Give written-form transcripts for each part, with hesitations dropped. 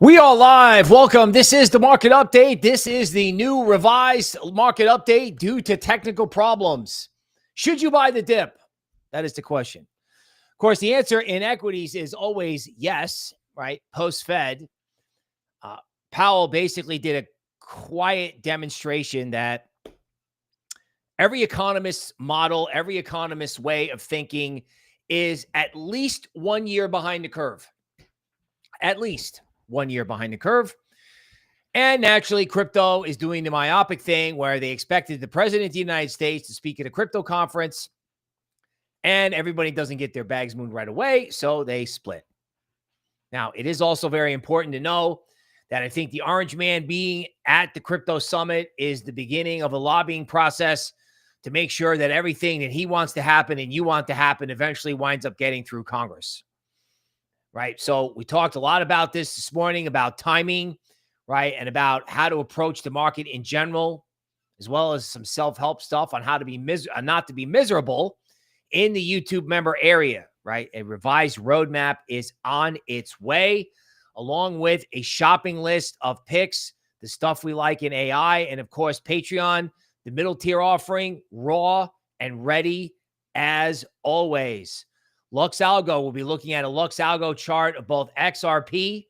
We are live. Welcome. This is the market update. This is the new revised market update due to technical problems. Should you buy the dip? That is the question. Of course, the answer in equities is always yes, right? Post-Fed, Powell basically did a quiet demonstration that every economist's model, every economist's way of thinking is at least 1 year behind the curve. At least 1 year behind the curve. And naturally, crypto is doing the myopic thing where they expected the president of the United States to speak at a crypto conference, and everybody doesn't get their bags moved right away, so they split. Now, it is also very important to know that I think the Orange Man being at the crypto summit is the beginning of a lobbying process to make sure that everything that he wants to happen and you want to happen eventually winds up getting through Congress. Right. So we talked a lot about this morning, about timing, right? And about how to approach the market in general, as well as some self-help stuff on how to be not to be miserable in the YouTube member area, right? A revised roadmap is on its way, along with a shopping list of picks, the stuff we like in AI, and of course, Patreon, the middle tier offering, raw and ready as always. LuxAlgo, we'll be looking at a LuxAlgo chart of both XRP,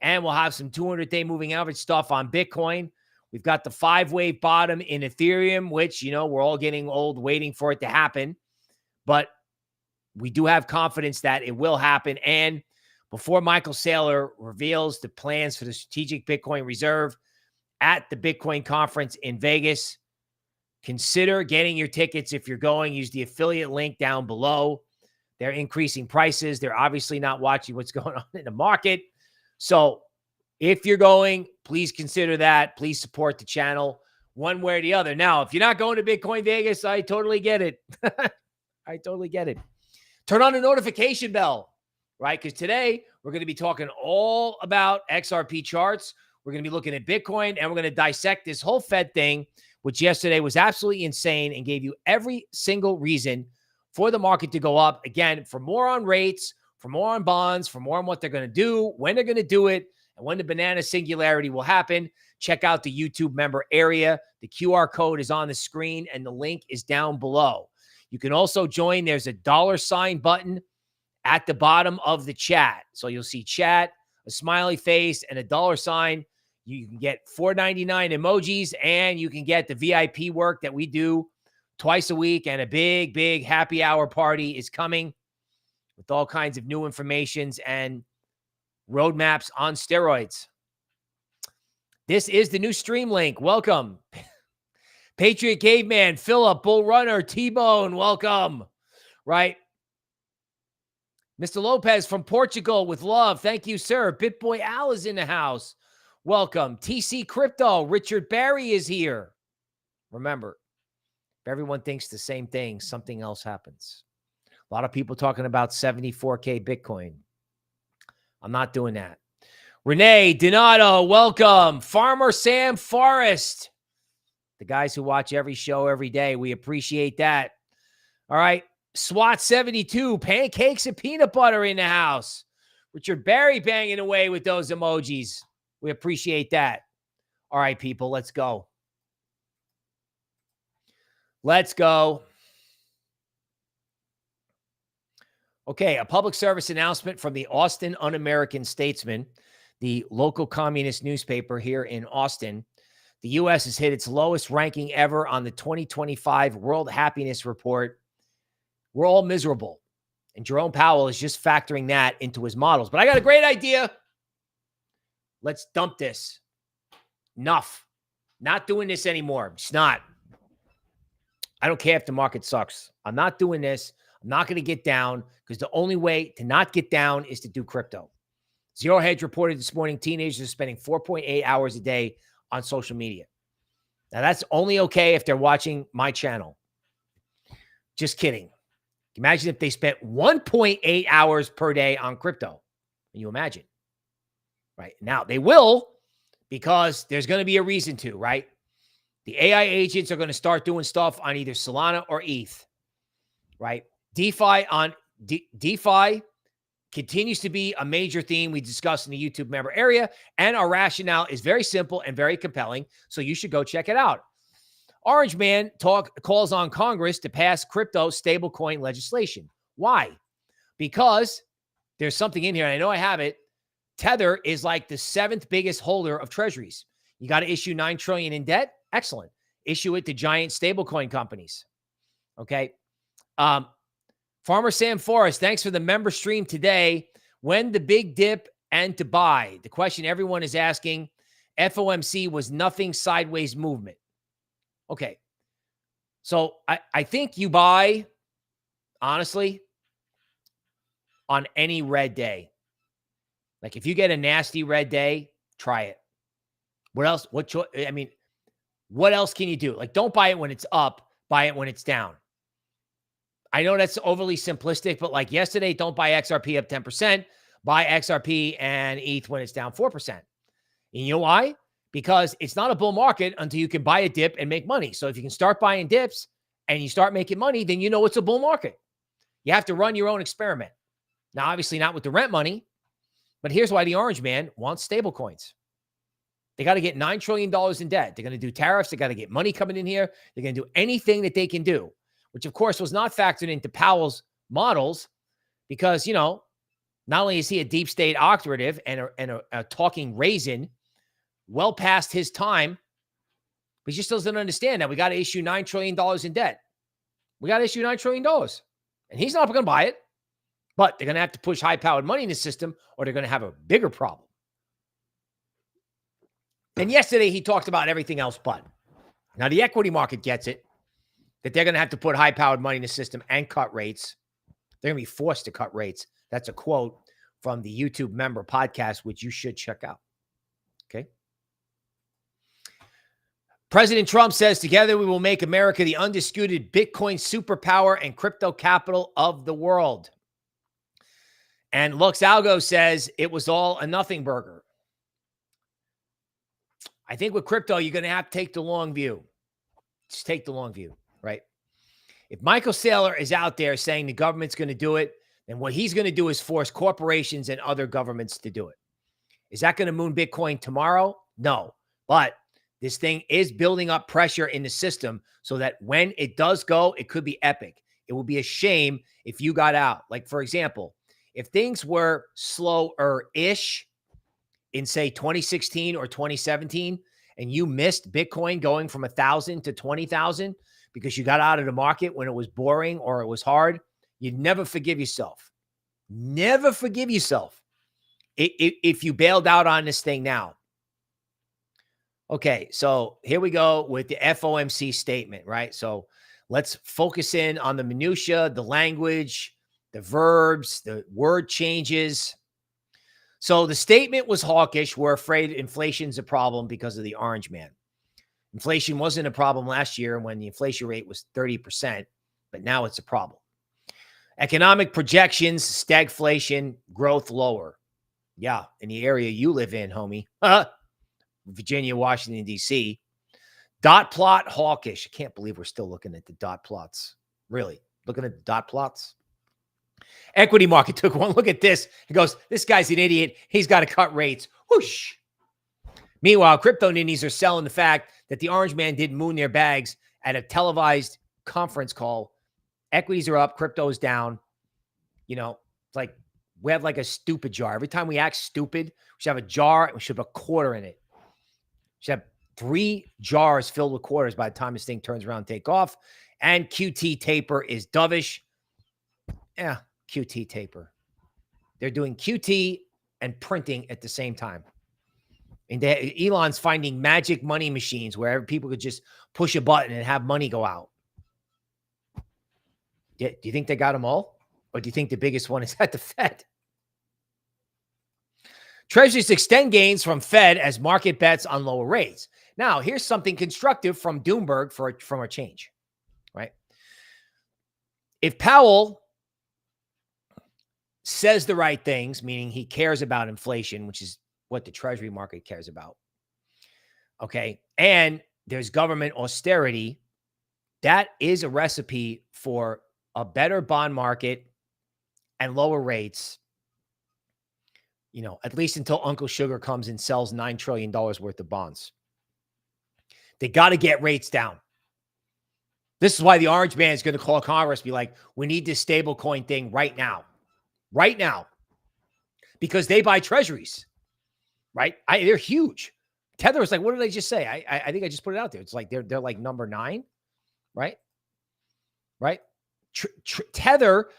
and we'll have some 200-day moving average stuff on Bitcoin. We've got the 5-wave bottom in Ethereum, which, you know, we're all getting old waiting for it to happen. But we do have confidence that it will happen. And before Michael Saylor reveals the plans for the Strategic Bitcoin Reserve at the Bitcoin conference in Vegas, consider getting your tickets if you're going. Use the affiliate link down below. They're increasing prices. They're obviously not watching what's going on in the market. So if you're going, please consider that. Please support the channel one way or the other. Now, if you're not going to Bitcoin Vegas, I totally get it. I totally get it. Turn on the notification bell, right? Because today we're going to be talking all about XRP charts. We're going to be looking at Bitcoin, and we're going to dissect this whole Fed thing, which yesterday was absolutely insane and gave you every single reason for the market to go up. Again, for more on rates, for more on bonds, for more on what they're going to do, when they're going to do it, and when the banana singularity will happen, check out the YouTube member area. The QR code is on the screen, and the link is down below. You can also join. There's a $ button at the bottom of the chat. So you'll see chat, a smiley face, and a $. You can get $4.99 emojis, and you can get the VIP work that we do twice a week, and a big, big happy hour party is coming with all kinds of new informations and roadmaps on steroids. This is the new stream link. Welcome. Patriot Caveman, Philip, Bull Runner, T-Bone, welcome. Right? Mr. Lopez from Portugal with love. Thank you, sir. BitBoy Al is in the house. Welcome. TC Crypto, Richard Barry is here. Remember, everyone thinks the same thing, something else happens. A lot of people talking about 74K Bitcoin. I'm not doing that. Renee Donato, welcome. Farmer Sam Forrest. The guys who watch every show every day, we appreciate that. All right. SWAT 72, pancakes and peanut butter in the house. Richard Barry banging away with those emojis. We appreciate that. All right, people, let's go. Let's go. Okay, a public service announcement from the Austin Un-American Statesman, the local communist newspaper here in Austin. The U.S. has hit its lowest ranking ever on the 2025 World Happiness Report. We're all miserable. And Jerome Powell is just factoring that into his models. But I got a great idea. Let's dump this. Enough. Not doing this anymore. It's not. I don't care if the market sucks. I'm not doing this. I'm not going to get down because the only way to not get down is to do crypto. Zero Hedge reported this morning teenagers are spending 4.8 hours a day on social media. Now, that's only okay if they're watching my channel. Just kidding. Imagine if they spent 1.8 hours per day on crypto. Can you imagine? Right. Now, they will because there's going to be a reason to, right? The AI agents are going to start doing stuff on either Solana or ETH, right? DeFi continues to be a major theme we discuss in the YouTube member area, and our rationale is very simple and very compelling, so you should go check it out. Orange Man calls on Congress to pass crypto stablecoin legislation. Why? Because there's something in here, and I know I have it. Tether is like the 7th biggest holder of treasuries. You got to issue $9 trillion in debt? Excellent. Issue it to giant stablecoin companies. Okay. Farmer Sam Forrest, thanks for the member stream today. When the big dip and to buy? The question everyone is asking, FOMC was nothing sideways movement. Okay. So I think you buy, honestly, on any red day. Like if you get a nasty red day, try it. What else? What else can you do? Like don't buy it when it's up, buy it when it's down. I know that's overly simplistic, but like yesterday, don't buy XRP up 10%. Buy XRP and ETH when it's down 4%. And you know why? Because it's not a bull market until you can buy a dip and make money. So if you can start buying dips and you start making money, then you know it's a bull market. You have to run your own experiment. Now, obviously not with the rent money, but here's why the Orange Man wants stable coins. They got to get $9 trillion in debt. They're going to do tariffs. They got to get money coming in here. They're going to do anything that they can do, which of course was not factored into Powell's models because, you know, not only is he a deep state operative and a talking raisin well past his time, but he just doesn't understand that we got to issue $9 trillion in debt. We got to issue $9 trillion. And he's not going to buy it, but they're going to have to push high-powered money in the system or they're going to have a bigger problem. And yesterday he talked about everything else but. Now the equity market gets it, that they're going to have to put high-powered money in the system and cut rates. They're going to be forced to cut rates. That's a quote from the YouTube member podcast, which you should check out. Okay. President Trump says, together we will make America the undisputed Bitcoin superpower and crypto capital of the world. And LuxAlgo says it was all a nothing burger. I think with crypto, you're going to have to take the long view. Just take the long view, right? If Michael Saylor is out there saying the government's going to do it, then what he's going to do is force corporations and other governments to do it. Is that going to moon Bitcoin tomorrow? No. But this thing is building up pressure in the system so that when it does go, it could be epic. It will be a shame if you got out. Like, for example, if things were slower-ish in, say, 2016 or 2017, and you missed Bitcoin going from 1,000 to 20,000 because you got out of the market when it was boring or it was hard, you'd never forgive yourself. Never forgive yourself if you bailed out on this thing now. Okay, so here we go with the FOMC statement, right? So let's focus in on the minutia, the language, the verbs, the word changes. So the statement was hawkish. We're afraid inflation's a problem because of the Orange Man. Inflation wasn't a problem last year when the inflation rate was 30%, but now it's a problem. Economic projections, stagflation, growth lower. Yeah, in the area you live in, homie. Virginia, Washington, D.C. Dot plot hawkish. I can't believe we're still looking at the dot plots. Really? Looking at the dot plots? Equity market took one look at this and goes, this guy's an idiot. He's got to cut rates. Whoosh. Meanwhile, crypto ninnies are selling the fact that the Orange Man didn't moon their bags at a televised conference call. Equities are up. Crypto is down. You know, it's like we have like a stupid jar. Every time we act stupid, we should have a jar and we should have a quarter in it. We should have 3 jars filled with quarters by the time this thing turns around and take off. And QT taper is dovish. Yeah, QT taper. They're doing QT and printing at the same time. And Elon's finding magic money machines where people could just push a button and have money go out. Do you think they got them all? Or do you think the biggest one is at the Fed? Treasuries extend gains from Fed as market bets on lower rates. Now, here's something constructive from Doomberg from a change, right? If Powell says the right things, meaning he cares about inflation, which is what the Treasury market cares about, okay, and there's government austerity, that is a recipe for a better bond market and lower rates at least until Uncle Sugar comes and sells $9 trillion worth of bonds. They got to get rates down. This is why the orange man is going to call Congress, be like, we need this stablecoin thing right now. Right now. Because they buy treasuries. Right? They're huge. Tether is like, what did I just say? I think I just put it out there. It's like they're like number 9. Right? Right? Tether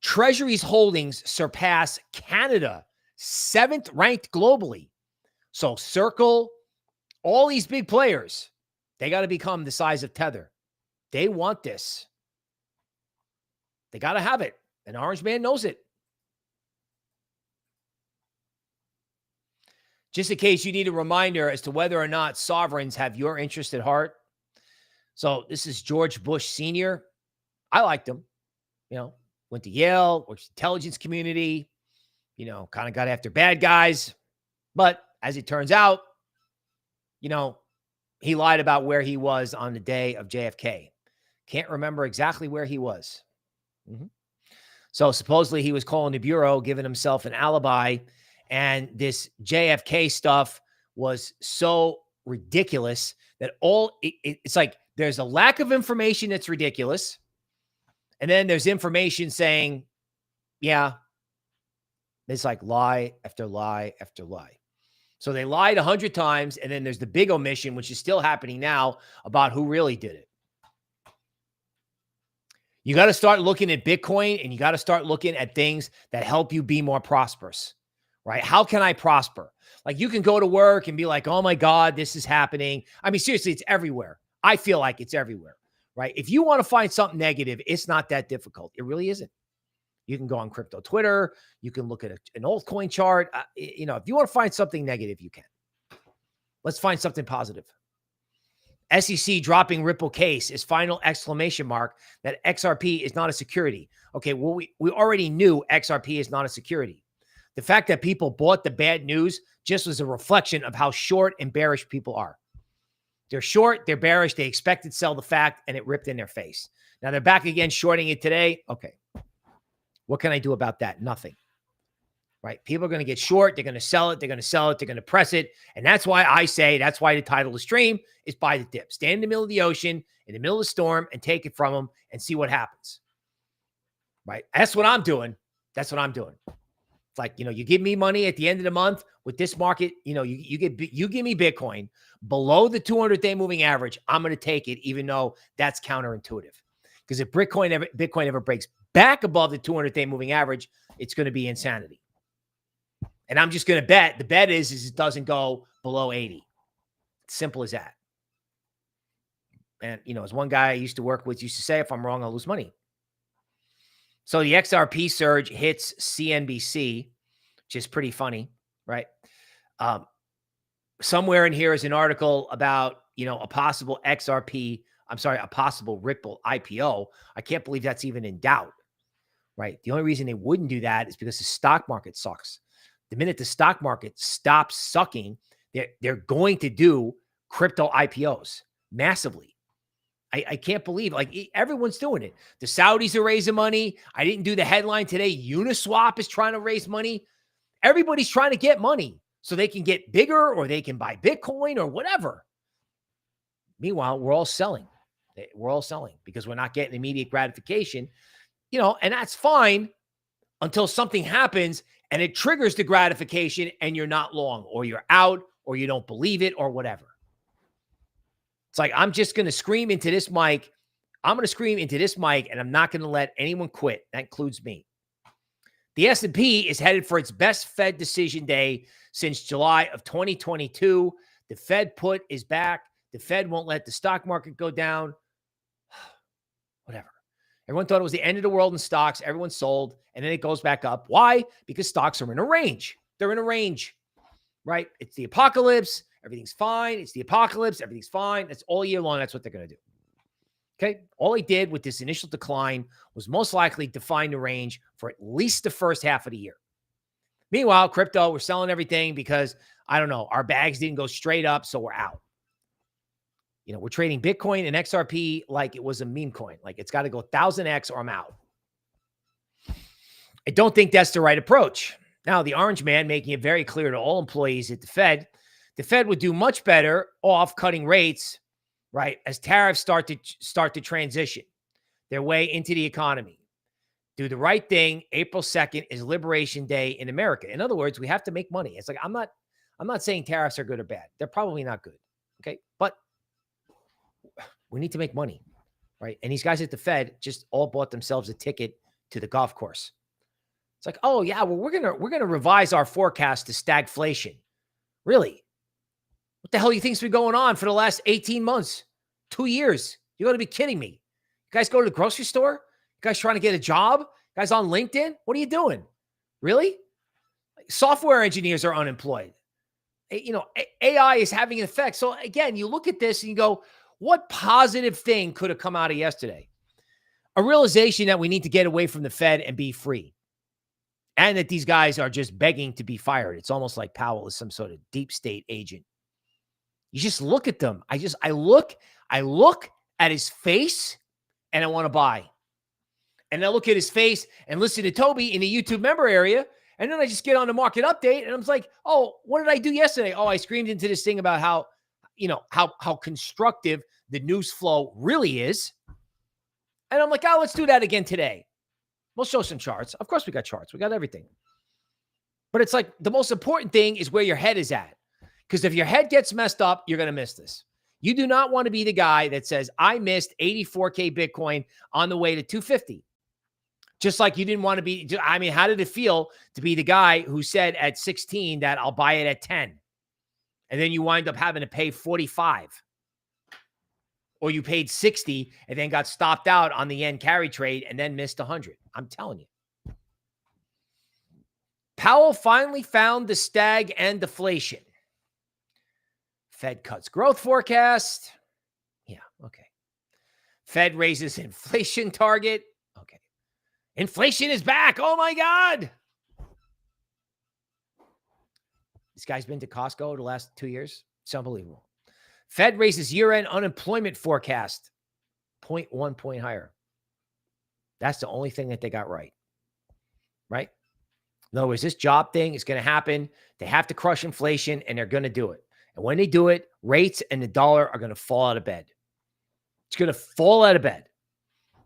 Treasuries holdings surpass Canada, 7th ranked globally. So Circle, all these big players, they got to become the size of Tether. They want this. They got to have it. And Orange Man knows it. Just in case you need a reminder as to whether or not sovereigns have your interest at heart. So this is George Bush Sr. I liked him. Went to Yale, worked in the intelligence community, kind of got after bad guys. But as it turns out, he lied about where he was on the day of JFK. Can't remember exactly where he was. So supposedly he was calling the bureau, giving himself an alibi. And this JFK stuff was so ridiculous that it's like there's a lack of information that's ridiculous. And then there's information saying, yeah, it's like lie after lie after lie. So they lied 100 times. And then there's the big omission, which is still happening now, about who really did it. You got to start looking at Bitcoin, and you got to start looking at things that help you be more prosperous, right? How can I prosper? Like, you can go to work and be like, oh my God, this is happening. I mean, seriously, it's everywhere. I feel like it's everywhere, right? If you want to find something negative, it's not that difficult. It really isn't. You can go on crypto Twitter. You can look at an altcoin chart. If you want to find something negative, you can. Let's find something positive. SEC dropping Ripple case is final exclamation mark that XRP is not a security. Okay, well, we already knew XRP is not a security. The fact that people bought the bad news just was a reflection of how short and bearish people are. They're short, they're bearish, they expected to sell the fact, and it ripped in their face. Now they're back again shorting it today. Okay, what can I do about that? Nothing. Right? People are going to get short. They're going to sell it. They're going to sell it. They're going to press it. And that's why I say, that's why the title of the stream is buy the dip. Stand in the middle of the ocean, in the middle of the storm, and take it from them and see what happens. Right? That's what I'm doing. That's what I'm doing. It's like, you give me money at the end of the month with this market, you give me Bitcoin below the 200-day moving average. I'm going to take it, even though that's counterintuitive. Because if Bitcoin ever breaks back above the 200-day moving average, it's going to be insanity. And I'm just going to bet. The bet is it doesn't go below 80. Simple as that. And, as one guy I used to work with used to say, if I'm wrong, I'll lose money. So the XRP surge hits CNBC, which is pretty funny, right? Somewhere in here is an article about, a possible a possible Ripple IPO. I can't believe that's even in doubt, right? The only reason they wouldn't do that is because the stock market sucks. The minute the stock market stops sucking, they're going to do crypto IPOs massively. I can't believe, everyone's doing it. The Saudis are raising money. I didn't do the headline today. Uniswap is trying to raise money. Everybody's trying to get money so they can get bigger, or they can buy Bitcoin or whatever. Meanwhile, we're all selling. We're all selling because we're not getting immediate gratification, and that's fine until something happens and it triggers the gratification and you're not long, or you're out, or you don't believe it, or whatever. It's like, I'm just going to scream into this mic. I'm going to scream into this mic, and I'm not going to let anyone quit. That includes me. The S&P is headed for its best Fed decision day since July of 2022. The Fed put is back. The Fed won't let the stock market go down. Whatever. Everyone thought it was the end of the world in stocks. Everyone sold, and then it goes back up. Why? Because stocks are in a range. They're in a range, right? It's the apocalypse. Everything's fine. It's the apocalypse. Everything's fine. That's all year long. That's what they're going to do. Okay? All they did with this initial decline was most likely define the range for at least the first half of the year. Meanwhile, crypto, we're selling everything because, I don't know, our bags didn't go straight up, so we're out. We're trading Bitcoin and XRP like it was a meme coin. Like, it's got to go 1,000x or I'm out. I don't think that's the right approach. Now, the orange man making it very clear to all employees at the Fed would do much better off cutting rates, right, as tariffs start to transition their way into the economy. Do the right thing. April 2nd is Liberation Day in America. In other words, we have to make money. It's like I'm not saying tariffs are good or bad. They're probably not good. Okay. But we need to make money, right? And these guys at the Fed just all bought themselves a ticket to the golf course. It's like, oh yeah, well, we're gonna revise our forecast to stagflation. Really? What the hell do you think's been going on for the last 18 months, 2 years? You got to be kidding me. You guys go to the grocery store? You guys trying to get a job? You guys on LinkedIn? What are you doing? Really? Software engineers are unemployed. You know, AI is having an effect. So again, you look at this and you go, what positive thing could have come out of yesterday? A realization that we need to get away from the Fed and be free. And that these guys are just begging to be fired. It's almost like Powell is some sort of deep state agent. You just look at them. I look at his face and I want to buy. And I look at his face and listen to Toby in the YouTube member area. And then I just get on the market update and I'm like, oh, what did I do yesterday? Oh, I screamed into this thing about how, you know, how constructive the news flow really is. And I'm like, oh, let's do that again today. We'll show some charts. Of course we got charts. We got everything. But it's like the most important thing is where your head is at. Because if your head gets messed up, you're going to miss this. You do not want to be the guy that says, I missed 84K Bitcoin on the way to 250. Just like you didn't want to be, I mean, how did it feel to be the guy who said at 16 that I'll buy it at 10? And then you wind up having to pay 45. Or you paid 60 and then got stopped out on the yen carry trade and then missed 100. I'm telling you. Powell finally found the stag and deflation. Fed cuts growth forecast. Yeah, okay. Fed raises inflation target. Okay. Inflation is back. Oh my God. This guy's been to Costco the last 2 years. It's unbelievable. Fed raises year-end unemployment forecast 0.1 point higher. That's the only thing that they got right. Right? In other words, this job thing is going to happen. They have to crush inflation, and they're going to do it. And when they do it, rates and the dollar are going to fall out of bed. It's going to fall out of bed.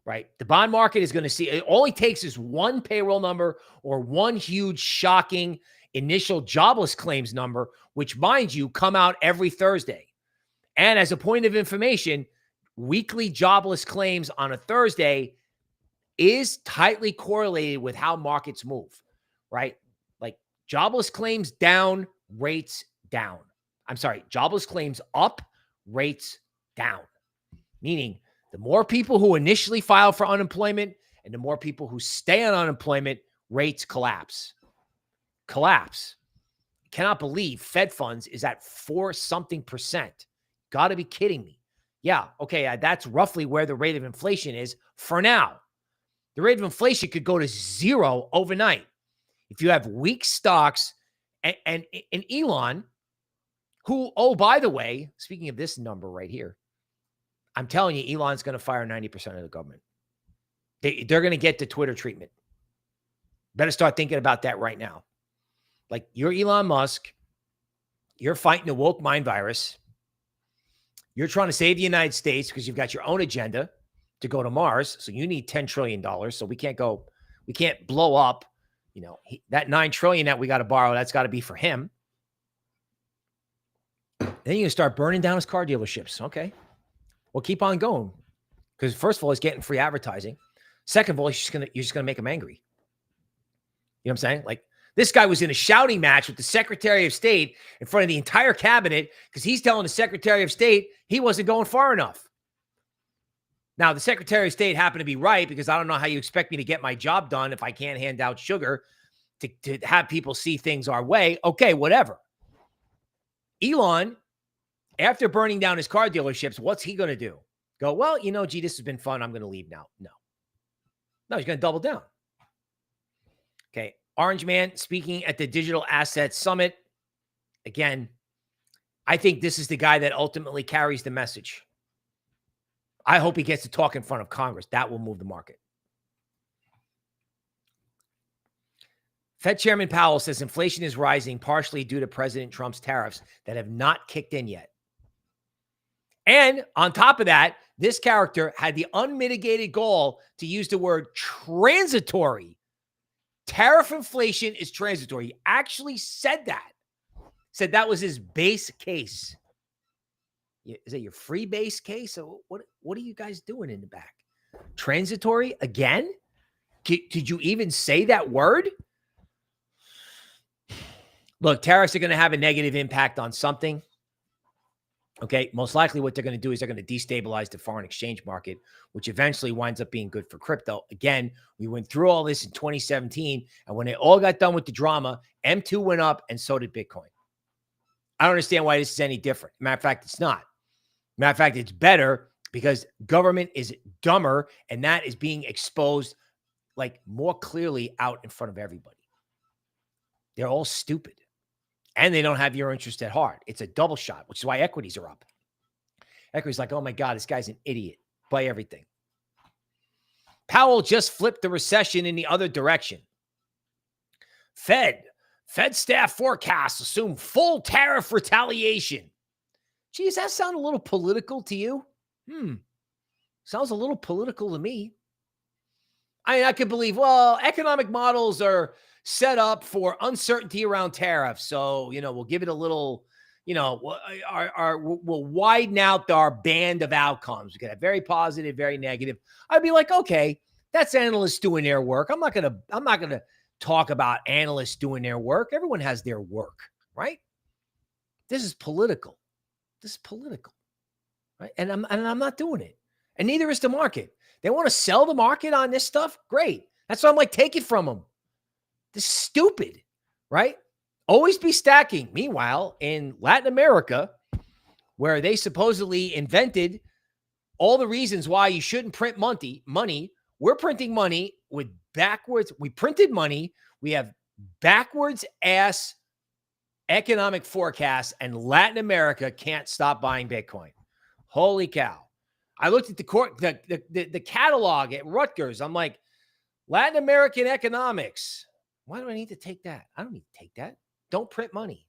Right? The bond market is going to see, it only takes is one payroll number or one huge, shocking initial jobless claims number, which, mind you, come out every Thursday. And as a point of information, weekly jobless claims on a Thursday is tightly correlated with how markets move, right? Like jobless claims down, rates down. I'm sorry, jobless claims up, rates down. Meaning the more people who initially file for unemployment and the more people who stay on unemployment, rates collapse. Collapse. Cannot believe Fed funds is at 4-something%. Got to be kidding me. Yeah, okay, that's roughly where the rate of inflation is for now. The rate of inflation could go to 0 overnight. If you have weak stocks and Elon, who, oh, by the way, speaking of this number right here, I'm telling you, Elon's going to fire 90% of the government. They're going to get the Twitter treatment. Better start thinking about that right now. Like, you're Elon Musk. You're fighting the woke mind virus. You're trying to save the United States because you've got your own agenda to go to Mars. So you need $10 trillion. So we can't blow up, you know, that $9 trillion that we got to borrow. That's got to be for him. Then you can start burning down his car dealerships. Okay. Well, keep on going. Because first of all, he's getting free advertising. Second of all, you're just gonna make him angry. You know what I'm saying? Like, this guy was in a shouting match with the Secretary of State in front of the entire cabinet because he's telling the Secretary of State he wasn't going far enough. Now, the Secretary of State happened to be right because I don't know how you expect me to get my job done if I can't hand out sugar to have people see things our way. Okay, whatever. Elon, after burning down his car dealerships, what's he going to do? Go, well, you know, gee, this has been fun. I'm going to leave now. No, he's going to double down. Okay. Orange Man speaking at the Digital Assets Summit. Again, I think this is the guy that ultimately carries the message. I hope he gets to talk in front of Congress. That will move the market. Fed Chairman Powell says inflation is rising partially due to President Trump's tariffs that have not kicked in yet. And on top of that, this character had the unmitigated goal to use the word transitory. Tariff inflation is transitory. He actually said that. Said that was his base case. Is that your free base case? So what are you guys doing in the back? Transitory again? Did you even say that word? Look, tariffs are going to have a negative impact on something. Okay, most likely what they're going to do is they're going to destabilize the foreign exchange market, which eventually winds up being good for crypto. Again, we went through all this in 2017, and when it all got done with the drama, M2 went up and so did Bitcoin. I don't understand why this is any different. Matter of fact, it's not. Matter of fact, it's better because government is dumber, and that is being exposed like more clearly out in front of everybody. They're all stupid. And they don't have your interest at heart. It's a double shot, which is why equities are up. Equities like, oh my God, this guy's an idiot. Buy everything. Powell just flipped the recession in the other direction. Fed staff forecasts assume full tariff retaliation. Geez, that sound a little political to you? Sounds a little political to me. I mean, I could believe, well, economic models are set up for uncertainty around tariffs. So, we'll give it a little, we'll widen out our band of outcomes. We could have very positive, very negative. I'd be like, okay, that's analysts doing their work. I'm not going to talk about analysts doing their work. Everyone has their work, right? This is political. Right? And I'm not doing it. And neither is the market. They want to sell the market on this stuff. Great. That's why I'm like, take it from them. This is stupid, right? Always be stacking. Meanwhile, in Latin America, where they supposedly invented all the reasons why you shouldn't print money, we're printing money with backwards. We printed money. We have backwards ass economic forecasts, and Latin America can't stop buying Bitcoin. Holy cow. I looked at the catalog at Rutgers. I'm like, Latin American economics. Why do I need to take that? I don't need to take that. Don't print money.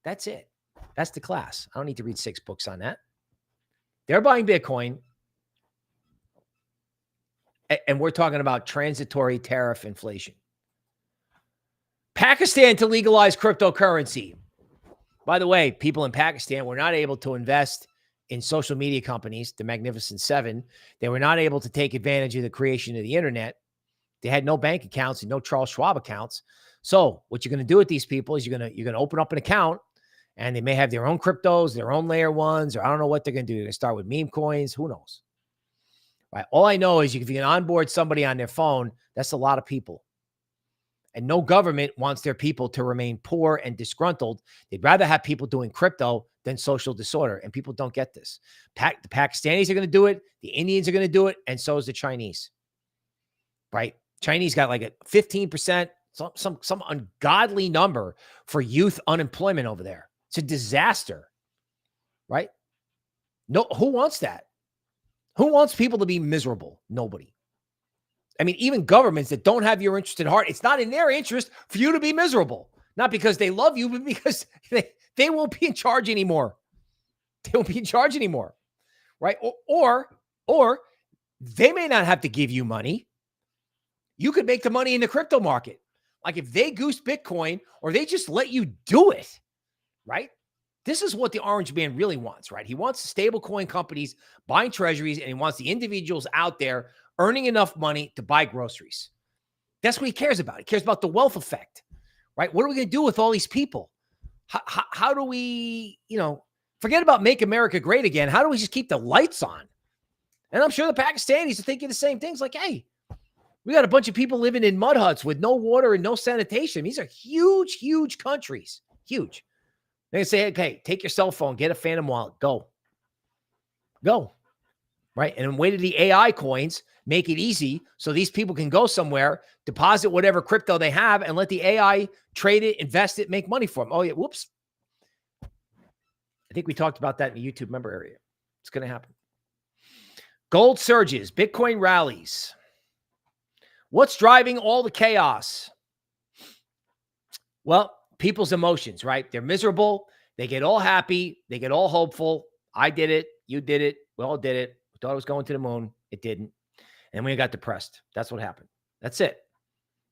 That's it. That's the class. I don't need to read 6 books on that. They're buying Bitcoin. And we're talking about transitory tariff inflation. Pakistan to legalize cryptocurrency. By the way, people in Pakistan were not able to invest in social media companies, the Magnificent Seven. They were not able to take advantage of the creation of the internet. They had no bank accounts and no Charles Schwab accounts. So what you're going to do with these people is you're going to open up an account, and they may have their own cryptos, their own layer ones, or I don't know what they're going to do. They're going to start with meme coins. Who knows? Right? All I know is if you can onboard somebody on their phone, that's a lot of people. And no government wants their people to remain poor and disgruntled. They'd rather have people doing crypto than social disorder. And people don't get this. The Pakistanis are going to do it. The Indians are going to do it. And so is the Chinese. Right? Chinese got like a 15%, some ungodly number for youth unemployment over there. It's a disaster. Right? No, who wants that? Who wants people to be miserable? Nobody. I mean, even governments that don't have your interest at heart, it's not in their interest for you to be miserable. Not because they love you, but because they won't be in charge anymore. They won't be in charge anymore, right? Or they may not have to give you money. You could make the money in the crypto market. Like if they goose Bitcoin or they just let you do it, right? This is what the orange man really wants, right? He wants stablecoin companies buying treasuries, and he wants the individuals out there earning enough money to buy groceries. That's what he cares about. He cares about the wealth effect, right? What are we going to do with all these people? How do we, forget about make America great again. How do we just keep the lights on? And I'm sure the Pakistanis are thinking the same things like, hey, we got a bunch of people living in mud huts with no water and no sanitation. These are huge, huge countries. Huge. They say, okay, take your cell phone, get a Phantom wallet, go. Right? And way to the AI coins, make it easy so these people can go somewhere, deposit whatever crypto they have, and let the AI trade it, invest it, make money for them. Oh, yeah. Whoops. I think we talked about that in the YouTube member area. It's going to happen. Gold surges, Bitcoin rallies. What's driving all the chaos? Well, people's emotions, right? They're miserable. They get all happy. They get all hopeful. I did it. You did it. We all did it. We thought it was going to the moon. It didn't. And we got depressed. That's what happened. That's it.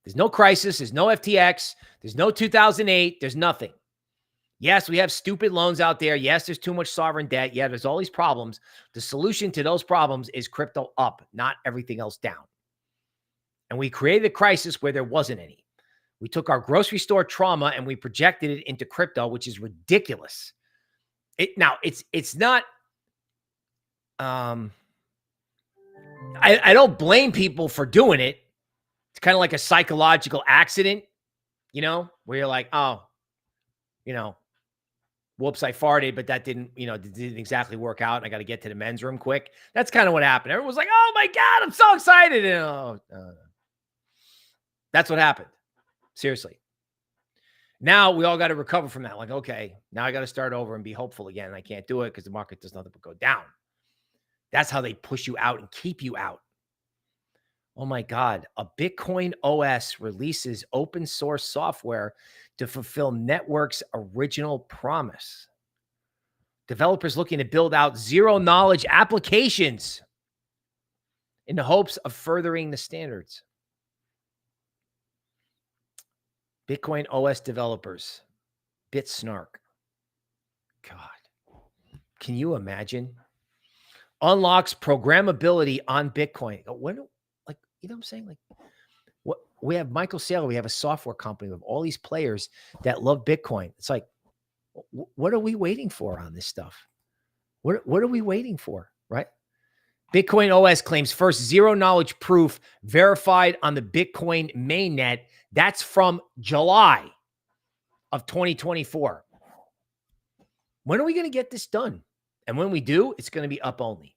There's no crisis. There's no FTX. There's no 2008. There's nothing. Yes, we have stupid loans out there. Yes, there's too much sovereign debt. Yeah, there's all these problems. The solution to those problems is crypto up, not everything else down. And we created a crisis where there wasn't any. We took our grocery store trauma and we projected it into crypto, which is ridiculous. It's not. I don't blame people for doing it. It's kind of like a psychological accident, where you're like, oh, whoops, I farted, but that didn't exactly work out. And I got to get to the men's room quick. That's kind of what happened. Everyone was like, oh my God, I'm so excited. And, that's what happened. Seriously. Now we all got to recover from that. Like, okay, now I got to start over and be hopeful again. And I can't do it because the market does nothing but go down. That's how they push you out and keep you out. Oh my God. A Bitcoin OS releases open source software to fulfill network's original promise. Developers looking to build out zero knowledge applications in the hopes of furthering the standards. Bitcoin OS developers, BitSnark. God, can you imagine? Unlocks programmability on Bitcoin. What I'm saying? Like, what we have Michael Saylor, we have a software company with all these players that love Bitcoin. It's like, what are we waiting for on this stuff? What are we waiting for, right? Bitcoin OS claims first zero knowledge proof verified on the Bitcoin mainnet. That's from July of 2024. When are we going to get this done? And when we do, it's going to be up only.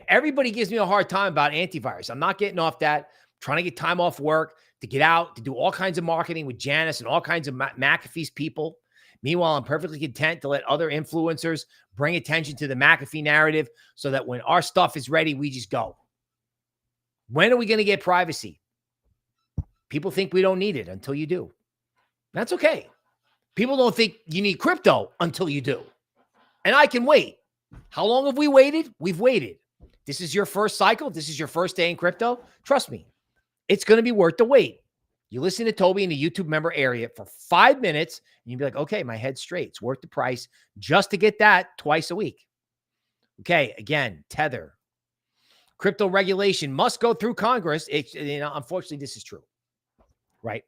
Everybody gives me a hard time about antivirus. I'm not getting off that. I'm trying to get time off work to get out, to do all kinds of marketing with Janice and all kinds of McAfee's people. Meanwhile, I'm perfectly content to let other influencers bring attention to the McAfee narrative so that when our stuff is ready, we just go. When are we going to get privacy? People think we don't need it until you do. That's okay. People don't think you need crypto until you do. And I can wait. How long have we waited? We've waited. This is your first cycle. This is your first day in crypto. Trust me, it's going to be worth the wait. You listen to Toby in the YouTube member area for 5 minutes, and you'll be like, okay, my head's straight. It's worth the price just to get that twice a week. Okay, again, Tether. Crypto regulation must go through Congress. Unfortunately, this is true, right?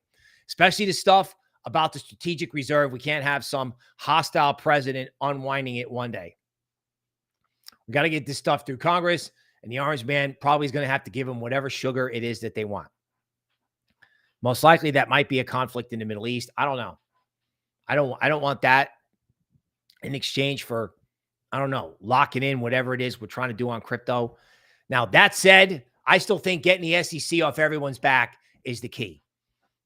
Especially the stuff about the strategic reserve. We can't have some hostile president unwinding it one day. We got to get this stuff through Congress, and the orange man probably is going to have to give them whatever sugar it is that they want. Most likely that might be a conflict in the Middle East. I don't know. I don't want that in exchange for, locking in whatever it is we're trying to do on crypto. Now, that said, I still think getting the SEC off everyone's back is the key,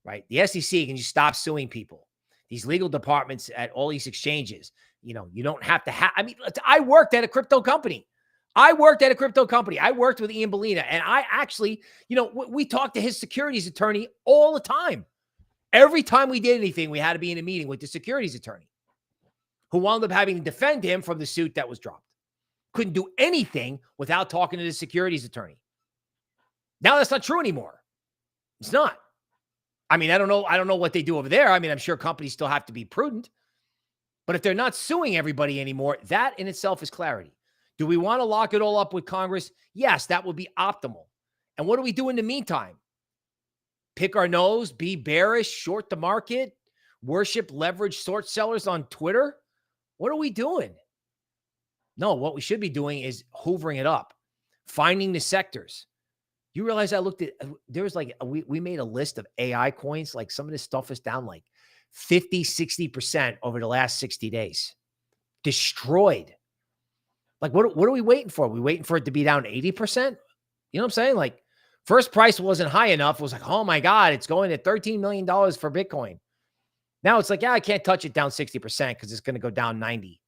right? The SEC can just stop suing people. These legal departments at all these exchanges, you don't have to have, I worked at a crypto company. I worked with Ian Bellina, and I actually, we talked to his securities attorney all the time. Every time we did anything, we had to be in a meeting with the securities attorney who wound up having to defend him from the suit that was dropped. Couldn't do anything without talking to the securities attorney. Now that's not true anymore. It's not. I don't know what they do over there. I'm sure companies still have to be prudent. But if they're not suing everybody anymore, that in itself is clarity. Do we want to lock it all up with Congress? Yes, that would be optimal. And what do we do in the meantime? Pick our nose, be bearish, short the market, worship leverage short sellers on Twitter? What are we doing? No, what we should be doing is hoovering it up, finding the sectors. You realize I looked at, there was we made a list of AI coins. Like some of this stuff is down like 50, 60% over the last 60 days. Destroyed. Like, what are we waiting for? Are we waiting for it to be down 80%? You know what I'm saying? Like, first price wasn't high enough. It was like, oh my God, it's going at $13 million for Bitcoin. Now it's like, yeah, I can't touch it down 60% because it's going to go down 90.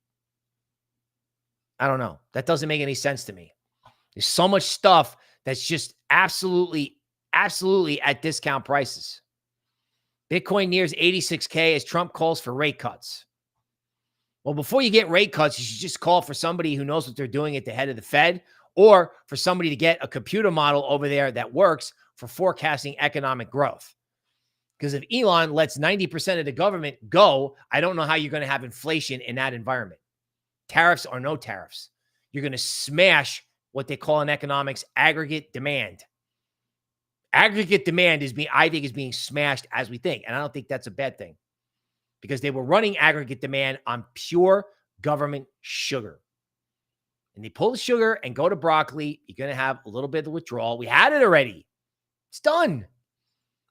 I don't know. That doesn't make any sense to me. There's so much stuff that's just absolutely at discount prices. Bitcoin nears 86K as Trump calls for rate cuts. Well, before you get rate cuts, you should just call for somebody who knows what they're doing at the head of the Fed, or for somebody to get a computer model over there that works for forecasting economic growth. Because if Elon lets 90% of the government go, I don't know how you're going to have inflation in that environment. Tariffs or no tariffs. You're going to smash what they call in economics aggregate demand. Aggregate demand I think is being smashed as we think. And I don't think that's a bad thing, because they were running aggregate demand on pure government sugar. And they pull the sugar and go to broccoli, you're going to have a little bit of withdrawal. We had it already. It's done,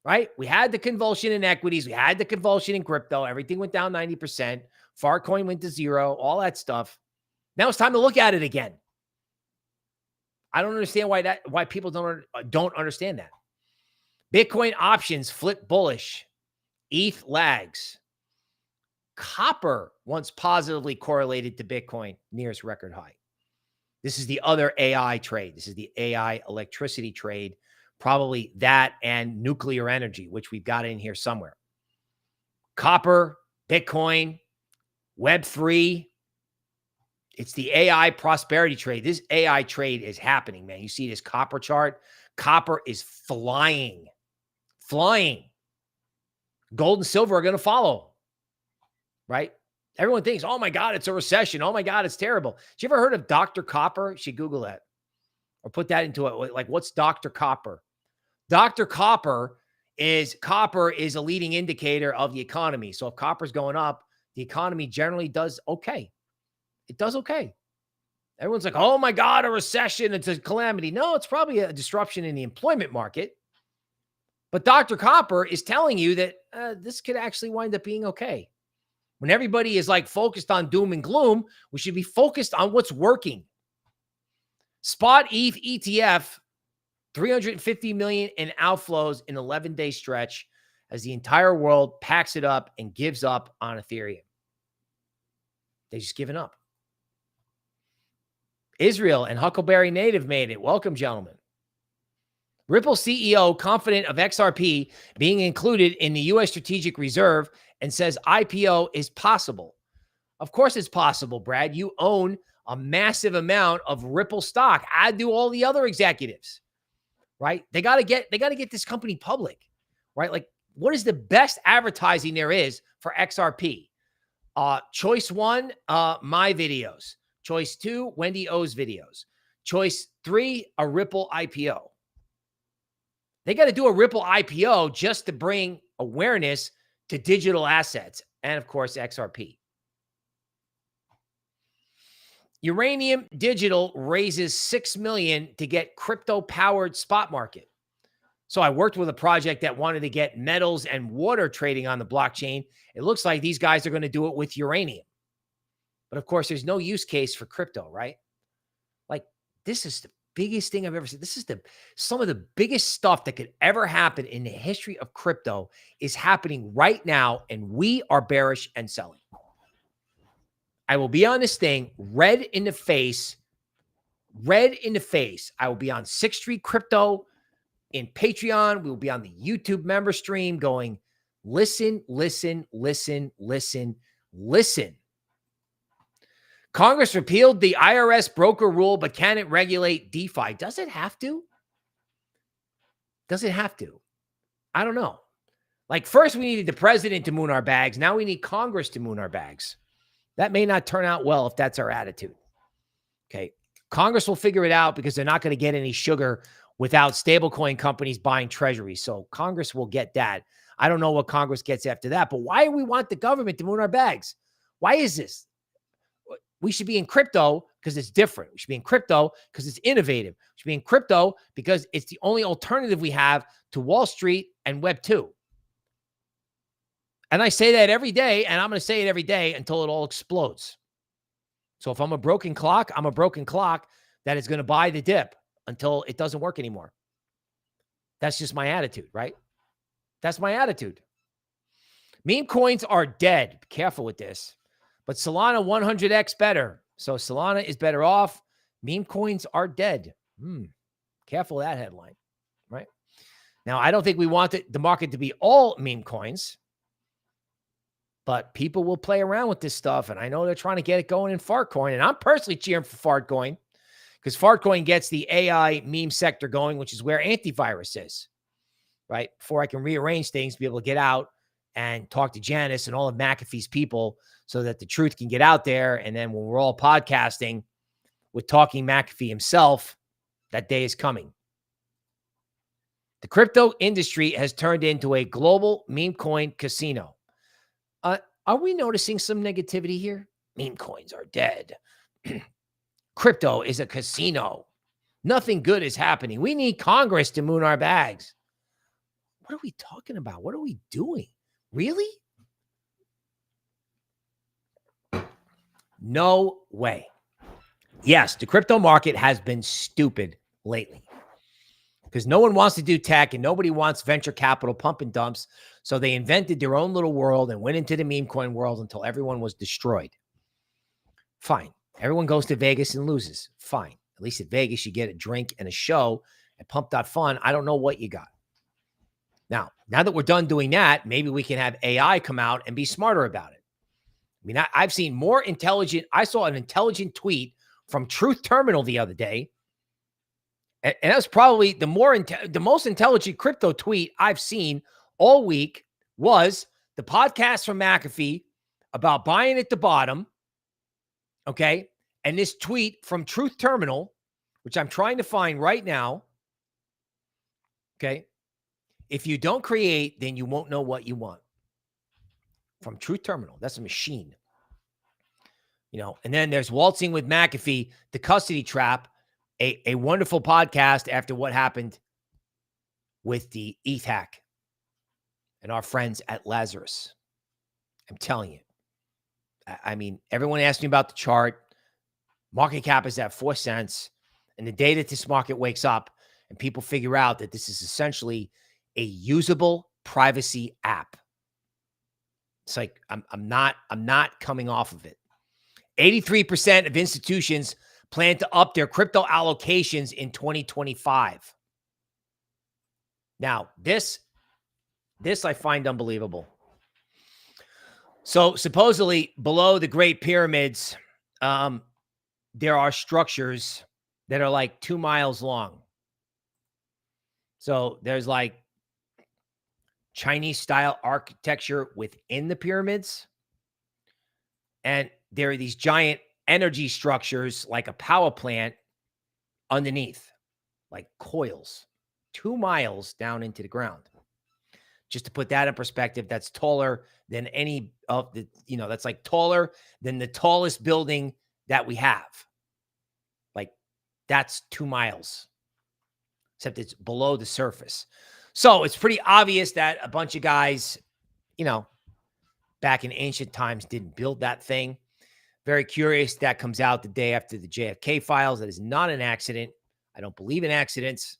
right? We had the convulsion in equities. We had the convulsion in crypto. Everything went down 90%. Farcoin went to zero, all that stuff. Now it's time to look at it again. I don't understand why people don't understand that. Bitcoin options flip bullish. ETH lags. Copper once positively correlated to Bitcoin, nears record high. This is the other AI trade. This is the AI electricity trade. Probably that and nuclear energy, which we've got in here somewhere. Copper, Bitcoin, Web3. It's the AI prosperity trade. This AI trade is happening, man. You see this copper chart? Copper is flying. Flying. Gold and silver are going to follow, right? Everyone thinks, oh my God, it's a recession. Oh my God, it's terrible. Did you ever heard of Dr. Copper? You should Google that or put that into it. Like, what's Dr. Copper? Dr. Copper is a leading indicator of the economy. So if copper's going up, the economy generally does okay. It does okay. Everyone's like, oh my God, a recession, it's a calamity. No, it's probably a disruption in the employment market. But Dr. Copper is telling you that this could actually wind up being okay. When everybody is like focused on doom and gloom, we should be focused on what's working. Spot ETH ETF, 350 million in outflows in 11-day stretch as the entire world packs it up and gives up on Ethereum. They just given up. Israel and Huckleberry Native made it. Welcome, gentlemen. Ripple CEO confident of XRP being included in the U.S. Strategic Reserve and says IPO is possible. Of course it's possible, Brad. You own a massive amount of Ripple stock. I do all the other executives, right? They got to get this company public, right? Like, what is the best advertising there is for XRP? Choice 1, my videos. Choice 2, Wendy O's videos. Choice 3, a Ripple IPO. They got to do a Ripple IPO just to bring awareness to digital assets and, of course, XRP. Uranium Digital raises $6 million to get crypto-powered spot market. So I worked with a project that wanted to get metals and water trading on the blockchain. It looks like these guys are going to do it with uranium. But, of course, there's no use case for crypto, right? Like, this is the biggest thing I've ever seen. This is some of the biggest stuff that could ever happen in the history of crypto is happening right now, and we are bearish and selling. I will be on this thing, red in the face. I will be on 6th Street Crypto in Patreon. We will be on the YouTube member stream going, listen. Congress repealed the IRS broker rule, but can it regulate DeFi? Does it have to? I don't know. Like, first we needed the president to moon our bags. Now we need Congress to moon our bags. That may not turn out well if that's our attitude. Okay. Congress will figure it out because they're not going to get any sugar without stablecoin companies buying treasuries. So Congress will get that. I don't know what Congress gets after that, but why do we want the government to moon our bags? Why is this? We should be in crypto because it's different. We should be in crypto because it's innovative. We should be in crypto because it's the only alternative we have to Wall Street and Web 2. And I say that every day, and I'm going to say it every day until it all explodes. So if I'm a broken clock, I'm a broken clock that is going to buy the dip until it doesn't work anymore. That's just my attitude, right? That's my attitude. Meme coins are dead. Be careful with this. But Solana 100x better. So Solana is better off. Meme coins are dead. Careful of that headline, right? Now, I don't think we want the market to be all meme coins, but people will play around with this stuff. And I know they're trying to get it going in Fartcoin. And I'm personally cheering for Fartcoin because Fartcoin gets the AI meme sector going, which is where antivirus is, right? Before I can rearrange things, be able to get out and talk to Janice and all of McAfee's people so that the truth can get out there. And then when we're all podcasting with Talking McAfee himself, that day is coming. The crypto industry has turned into a global meme coin casino. Are we noticing some negativity here? Meme coins are dead. Crypto is a casino. Nothing good is happening. We need Congress to moon our bags. What are we talking about? What are we doing? Really? No way. Yes, the crypto market has been stupid lately because no one wants to do tech and nobody wants venture capital pump and dumps. So they invented their own little world and went into the meme coin world until everyone was destroyed. Fine. Everyone goes to Vegas and loses. Fine. At least at Vegas, you get a drink and a show and pump.fun. I don't know what you got. Now that we're done doing that, maybe we can have AI come out and be smarter about it. I mean, I've seen more intelligent. I saw an intelligent tweet from Truth Terminal the other day. And that's probably the most intelligent crypto tweet I've seen all week was the podcast from McAfee about buying at the bottom. Okay. And this tweet from Truth Terminal, which I'm trying to find right now. Okay. If you don't create, then you won't know what you want. From Truth Terminal. That's a machine. You know, and then there's Waltzing with McAfee, The Custody Trap, a wonderful podcast after what happened with the ETH hack and our friends at Lazarus. I'm telling you. I mean, everyone asked me about the chart. Market cap is at 4 cents. And the day that this market wakes up and people figure out that this is essentially a usable privacy app. It's like, I'm not coming off of it. 83% of institutions plan to up their crypto allocations in 2025. Now, this I find unbelievable. So supposedly below the Great Pyramids, there are structures that are like 2 miles long. So there's like Chinese style architecture within the pyramids. And there are these giant energy structures like a power plant underneath, like coils, 2 miles down into the ground. Just to put that in perspective, that's taller than any of the, that's like taller than the tallest building that we have. Like that's 2 miles, except it's below the surface. So it's pretty obvious that a bunch of guys, back in ancient times didn't build that thing. Very curious that comes out the day after the JFK files. That is not an accident. I don't believe in accidents.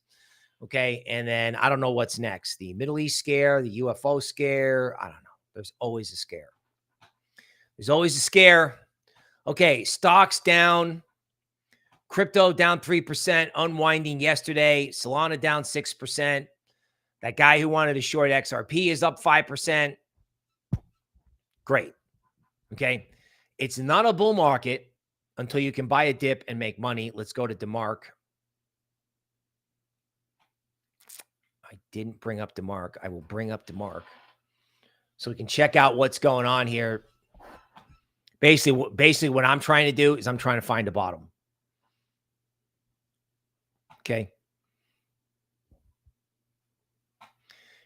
Okay. And then I don't know what's next. The Middle East scare, the UFO scare. I don't know. There's always a scare. There's always a scare. Okay. Stocks down. Crypto down 3%. Unwinding yesterday. Solana down 6%. That guy who wanted to short XRP is up 5%. Great. Okay. It's not a bull market until you can buy a dip and make money. Let's go to DeMark. I didn't bring up DeMark. I will bring up DeMark so we can check out what's going on here. Basically what I'm trying to do is I'm trying to find a bottom. Okay.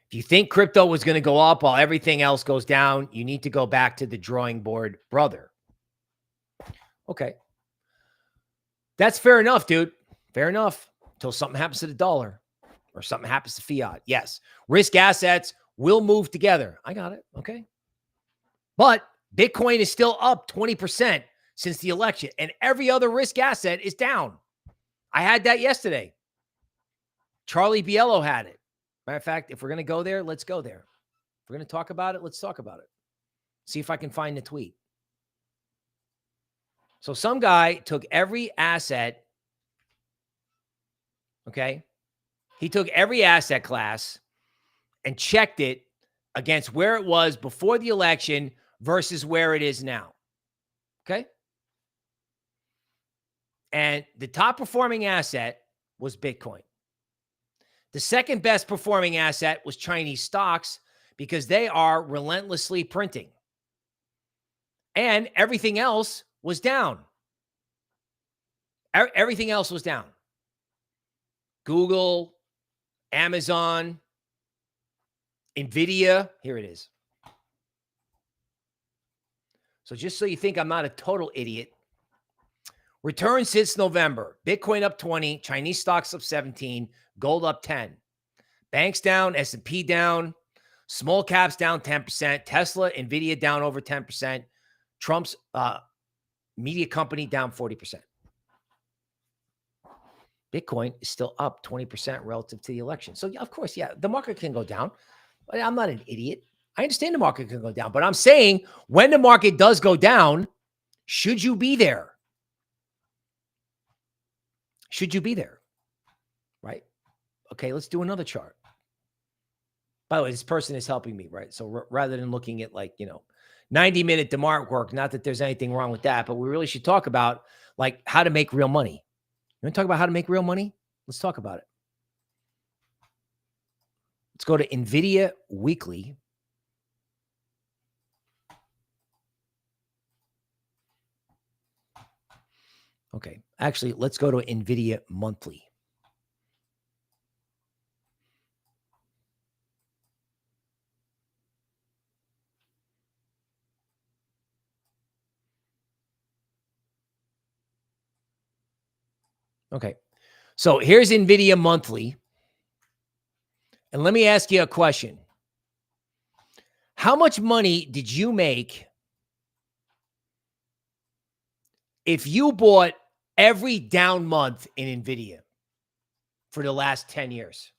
If you think crypto was going to go up while everything else goes down, you need to go back to the drawing board, brother. Okay. That's fair enough, dude. Fair enough. Until something happens to the dollar or something happens to fiat. Yes. Risk assets will move together. I got it. Okay. But Bitcoin is still up 20% since the election, and every other risk asset is down. I had that yesterday. Charlie Biello had it. Matter of fact, if we're going to go there, let's go there. If we're going to talk about it, let's talk about it. See if I can find the tweet. So some guy took every asset, okay? He took every asset class and checked it against where it was before the election versus where it is now. Okay. And the top performing asset was Bitcoin. The second best performing asset was Chinese stocks because they are relentlessly printing. And everything else was down. Everything else was down. Google, Amazon, Nvidia. Here it is. So just so you think I'm not a total idiot. Return since November. Bitcoin up 20, Chinese stocks up 17, gold up 10. Banks down, S&P down, small caps down 10%, Tesla, Nvidia down over 10%, Trump's media company down 40%. Bitcoin is still up 20% relative to the election. So, of course, yeah, the market can go down. But I'm not an idiot. I understand the market can go down. But I'm saying when the market does go down, should you be there? Should you be there? Right? Okay, let's do another chart. By the way, this person is helping me, right? So rather than looking at 90-minute DeMark work, not that there's anything wrong with that, but we really should talk about how to make real money. You want to talk about how to make real money? Let's talk about it. Let's go to Nvidia Weekly. Okay, actually, let's go to Nvidia Monthly. Okay, so here's Nvidia Monthly. And let me ask you a question. How much money did you make if you bought every down month in Nvidia for the last 10 years?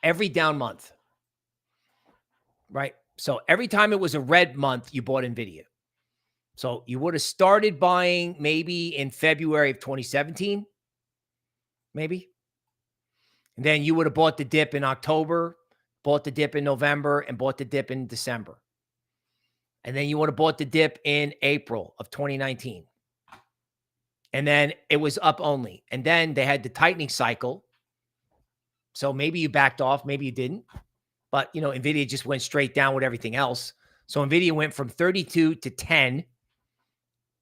Every down month, right? So every time it was a red month, you bought Nvidia. So you would have started buying maybe in February of 2017, maybe. And then you would have bought the dip in October, bought the dip in November, and bought the dip in December. And then you would have bought the dip in April of 2019. And then it was up only. And then they had the tightening cycle. So maybe you backed off, maybe you didn't. But, Nvidia just went straight down with everything else. So Nvidia went from 32 to 10,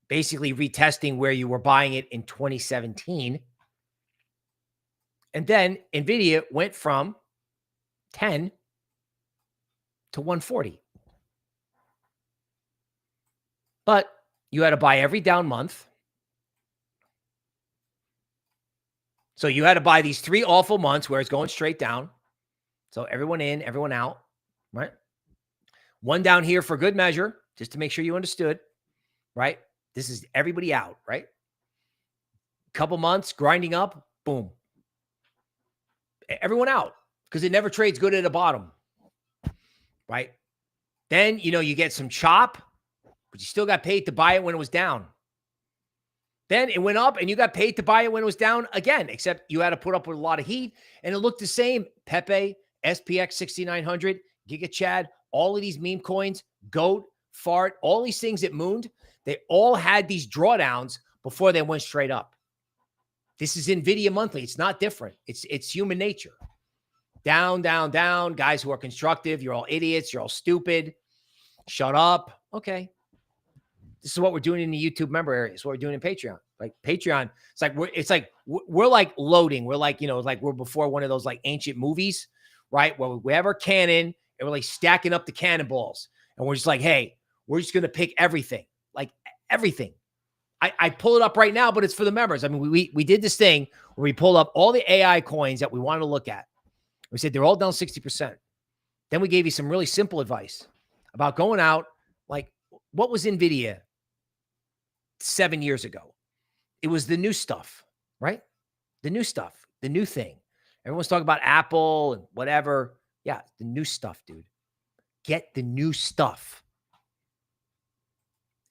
basically retesting where you were buying it in 2017. And then Nvidia went from 10 to 140. But you had to buy every down month. So you had to buy these 3 awful months where it's going straight down. So everyone in, everyone out, right? One down here for good measure, just to make sure you understood, right? This is everybody out, right? Couple months, grinding up, boom. Everyone out because it never trades good at the bottom, right? Then, you get some chop, but you still got paid to buy it when it was down. Then it went up and you got paid to buy it when it was down again, except you had to put up with a lot of heat and it looked the same. Pepe, SPX 6900, Giga Chad, all of these meme coins, GOAT, Fart, all these things that mooned, they all had these drawdowns before they went straight up. This is Nvidia Monthly. It's not different. It's human nature. Down, down, down. Guys who are constructive, you're all idiots. You're all stupid. Shut up. Okay. This is what we're doing in the YouTube member area. It's what we're doing in Patreon. Like Patreon, we're like loading. We're like, we're before one of those ancient movies, right? Where we have our cannon and we're stacking up the cannonballs. And we're just hey, we're just going to pick everything, everything. I pull it up right now, but it's for the members. I mean, we did this thing where we pulled up all the AI coins that we wanted to look at. We said they're all down 60%. Then we gave you some really simple advice about going out. What was Nvidia 7 years ago? It was the new stuff, right? The new stuff, the new thing. Everyone's talking about Apple and whatever. Yeah, the new stuff, dude. Get the new stuff.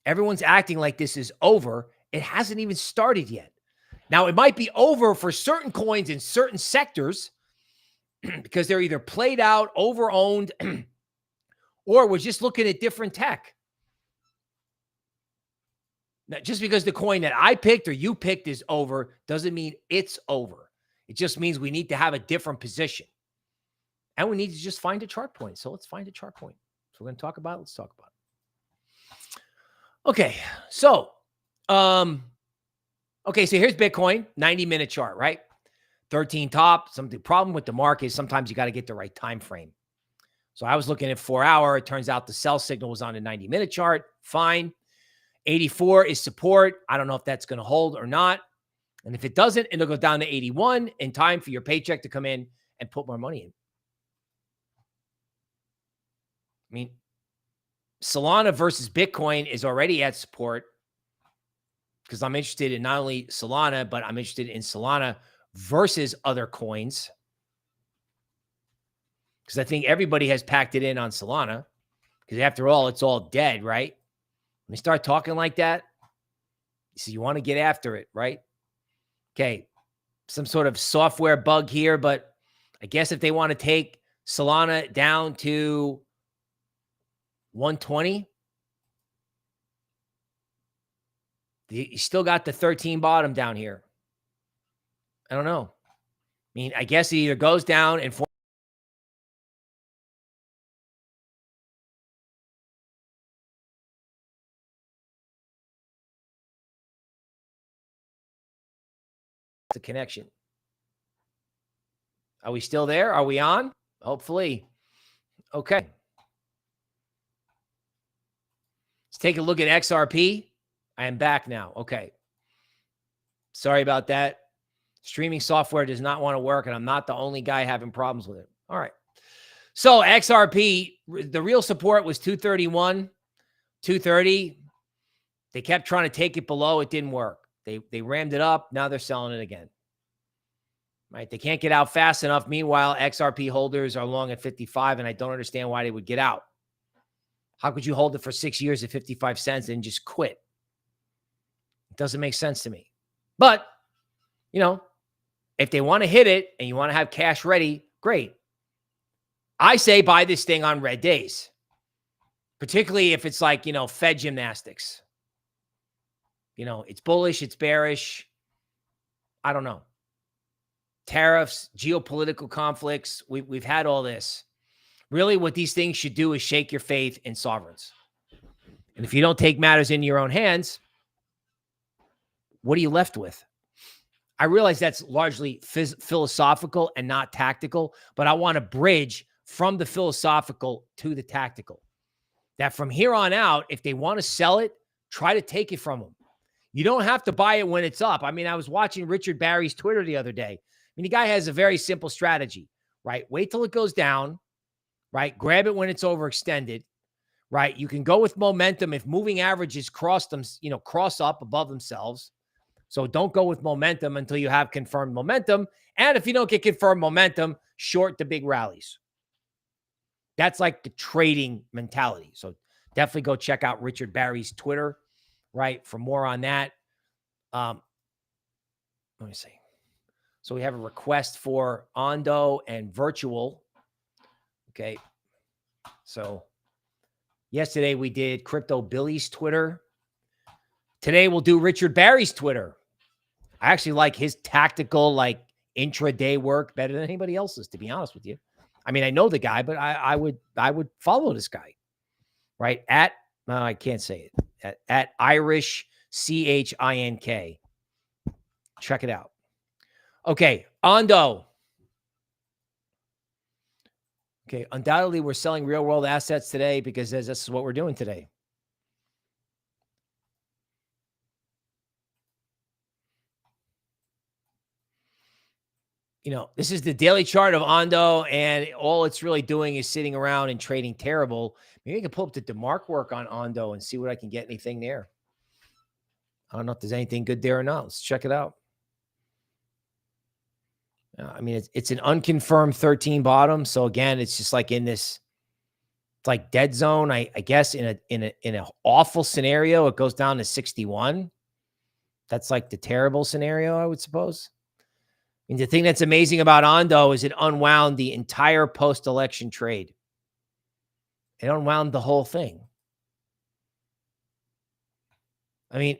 Everyone's acting like this is over. It hasn't even started yet. Now, it might be over for certain coins in certain sectors because they're either played out, over-owned, or we're just looking at different tech. Now, just because the coin that I picked or you picked is over doesn't mean it's over. It just means we need to have a different position. And we need to just find a chart point. So let's find a chart point. So we're going to talk about it. Let's talk about it. Okay. So, okay, so here's Bitcoin, 90-minute chart, right? 13 top. The problem with the market is sometimes you got to get the right time frame. So I was looking at 4 hour. It turns out the sell signal was on a 90-minute chart. Fine. 84 is support. I don't know if that's going to hold or not. And if it doesn't, it'll go down to 81 in time for your paycheck to come in and put more money in. I mean, Solana versus Bitcoin is already at support because I'm interested in not only Solana, but I'm interested in Solana versus other coins. Because I think everybody has packed it in on Solana. Because after all, it's all dead, right? When they start talking like that, so you want to get after it, right? Okay, some sort of software bug here, but I guess if they want to take Solana down to 120, you still got the 13 bottom down here. I don't know. I mean, I guess it either goes down and the connection. Are we still there? Are we on? Hopefully. Okay. Let's take a look at XRP. I am back now. Okay. Sorry about that. Streaming software does not want to work, and I'm not the only guy having problems with it. All right. So XRP, the real support was 231, 230. They kept trying to take it below. It didn't work. They rammed it up. Now they're selling it again. Right? They can't get out fast enough. Meanwhile, XRP holders are long at 55, and I don't understand why they would get out. How could you hold it for 6 years at 55 cents and just quit? It doesn't make sense to me. But, you know, if they want to hit it and you want to have cash ready, great. I say buy this thing on red days, particularly if it's like, you know, Fed gymnastics. You know, it's bullish, it's bearish. I don't know. Tariffs, geopolitical conflicts. We've had all this. Really, what these things should do is shake your faith in sovereigns. And if you don't take matters in your own hands, what are you left with? I realize that's largely philosophical and not tactical, but I want to bridge from the philosophical to the tactical. That from here on out, if they want to sell it, try to take it from them. You don't have to buy it when it's up. I mean, I was watching Richard Barry's Twitter the other day. I mean, the guy has a very simple strategy, right? Wait till it goes down, right? Grab it when it's overextended, right? You can go with momentum if moving averages cross them, you know, cross up above themselves. So don't go with momentum until you have confirmed momentum. And if you don't get confirmed momentum, short the big rallies. That's like the trading mentality. So definitely go check out Richard Barry's Twitter, right, for more on that. Let me see. So we have a request for Ondo and virtual. Okay. So yesterday we did Crypto Billy's Twitter. Today we'll do Richard Barry's Twitter. I actually like his tactical, like intraday work better than anybody else's, to be honest with you. I mean, I know the guy, but I would follow this guy, right? I can't say it. At Irish CHINK. Check it out. Okay, Ondo. Okay, undoubtedly we're selling real world assets today because this is what we're doing today. You know, this is the daily chart of Ondo, and all it's really doing is sitting around and trading terrible. Maybe I can pull up the DeMark work on Ondo and see what I can get anything there. I don't know if there's anything good there or not. Let's check it out. I mean, it's an unconfirmed 13 bottom. So again, it's just like in this, it's like dead zone. I guess in an awful scenario, it goes down to 61. That's like the terrible scenario, I would suppose. And the thing that's amazing about Ondo is it unwound the entire post-election trade. It unwound the whole thing. I mean,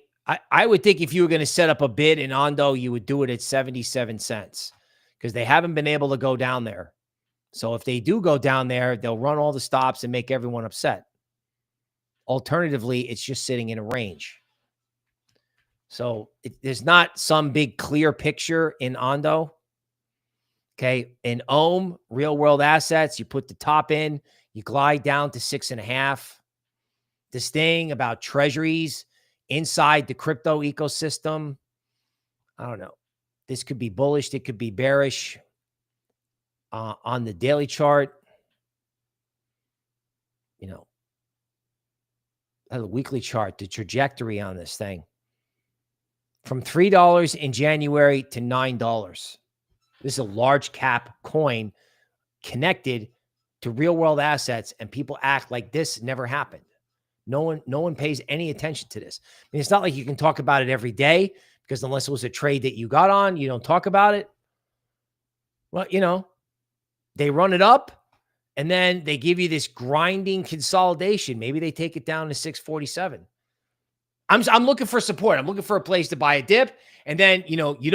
I would think if you were going to set up a bid in Ondo, you would do it at 77 cents because they haven't been able to go down there. So if they do go down there, they'll run all the stops and make everyone upset. Alternatively, it's just sitting in a range. So there's not some big clear picture in Ondo. Okay. In OM, real world assets, you put the top in, you glide down to 6.5. This thing about treasuries inside the crypto ecosystem, I don't know. This could be bullish. It could be bearish. On the daily chart, you know, the weekly chart, the trajectory on this thing from $3 in January to $9. This is a large cap coin connected to real world assets, and people act like this never happened. No one pays any attention to this. I mean, it's not like you can talk about it every day because unless it was a trade that you got on, you don't talk about it. Well, you know, they run it up and then they give you this grinding consolidation. Maybe they take it down to 647. I'm looking for support. I'm looking for a place to buy a dip. And then, you know, you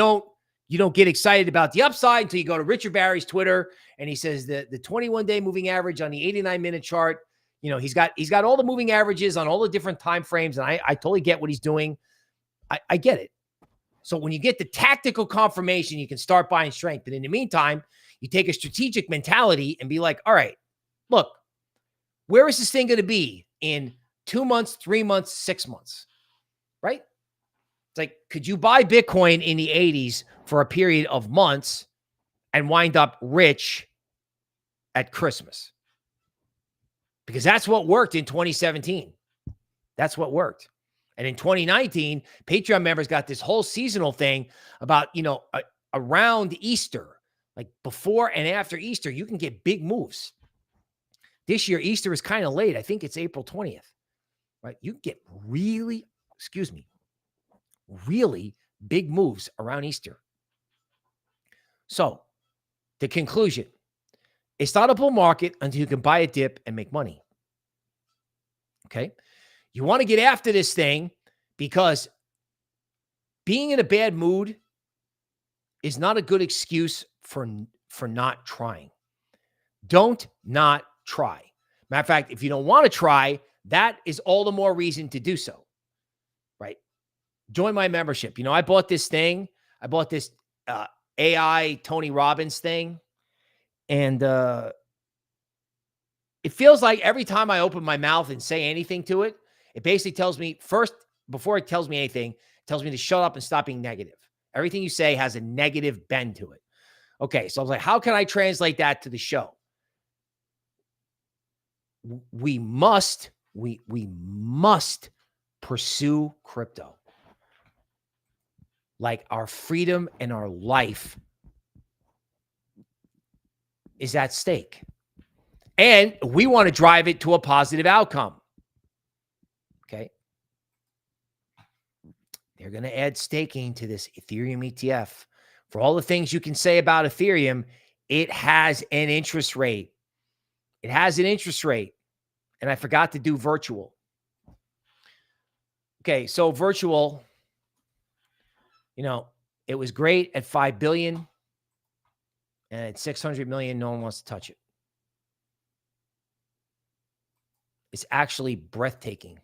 don't get excited about the upside until you go to Richard Barry's Twitter and he says the 21-day moving average on the 89-minute chart. You know, he's got all the moving averages on all the different time frames, and I totally get what he's doing. I get it. So when you get the tactical confirmation, you can start buying strength. And in the meantime, you take a strategic mentality and be like, all right, look, where is this thing going to be in 2 months, 3 months, 6 months, right? It's like, could you buy Bitcoin in the 80s for a period of months and wind up rich at Christmas? Because that's what worked in 2017. That's what worked. And in 2019, Patreon members got this whole seasonal thing about, you know, around Easter, like before and after Easter, you can get big moves. This year, Easter is kind of late. I think it's April 20th, right? You can get really big moves around Easter. So the conclusion, it's not a bull market until you can buy a dip and make money. Okay. You want to get after this thing because being in a bad mood is not a good excuse for not trying. Don't not try. Matter of fact, if you don't want to try, that is all the more reason to do so, right? Join my membership. You know, I bought this thing. I bought this AI Tony Robbins thing. And it feels like every time I open my mouth and say anything to it, it basically tells me first, before it tells me anything, it tells me to shut up and stop being negative. Everything you say has a negative bend to it. Okay, so I was like, how can I translate that to the show? We must pursue crypto. Like our freedom and our life is at stake. And we want to drive it to a positive outcome. Okay. They're going to add staking to this Ethereum ETF. For all the things you can say about Ethereum, it has an interest rate. It has an interest rate. And I forgot to do virtual. Okay, so virtual, you know, it was great at 5 billion. And at 600 million, no one wants to touch it. It's actually breathtaking.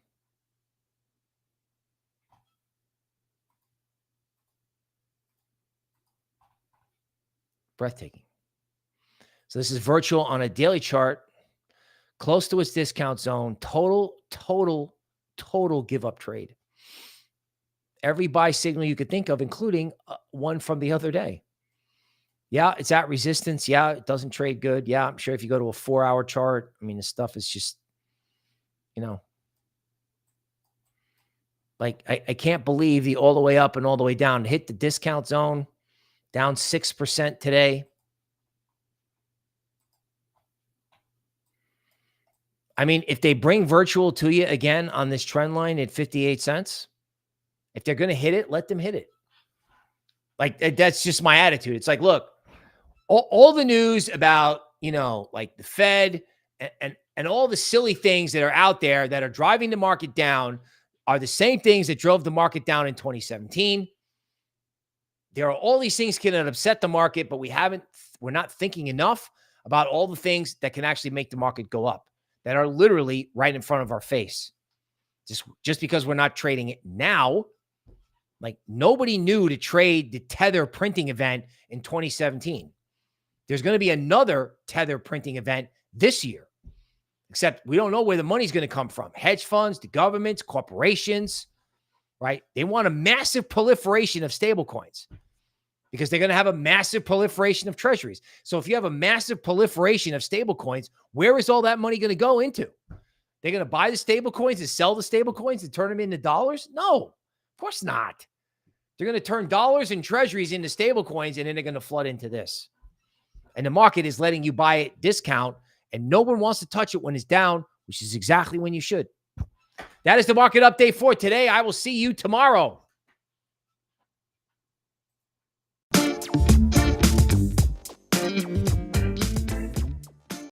Breathtaking. So this is virtual on a daily chart, close to its discount zone, total give up trade. Every buy signal you could think of, including one from the other day. Yeah, it's at resistance. Yeah, it doesn't trade good. Yeah, I'm sure if you go to a 4-hour chart, I mean, this stuff is just, you know, like I can't believe the all the way up and all the way down. Hit the discount zone, down 6% today. I mean, if they bring virtual to you again on this trend line at 58 cents, If they're going to hit it, let them hit it. Like, that's just my attitude. It's like, look, all the news about, like the Fed and all the silly things that are out there that are driving the market down are the same things that drove the market down in 2017. There are all these things can upset the market, but we're not thinking enough about all the things that can actually make the market go up that are literally right in front of our face. Just because we're not trading it now, like nobody knew to trade the Tether printing event in 2017. There's going to be another Tether printing event this year, except we don't know where the money's going to come from. Hedge funds, the governments, corporations, right? They want a massive proliferation of stablecoins because they're going to have a massive proliferation of treasuries. So if you have a massive proliferation of stablecoins, where is all that money going to go into? They're going to buy the stablecoins and sell the stablecoins and turn them into dollars? No, of course not. They're going to turn dollars and treasuries into stablecoins, and then they're going to flood into this. And the market is letting you buy it discount, and no one wants to touch it when it's down, which is exactly when you should. That is the market update for today. I will see you tomorrow.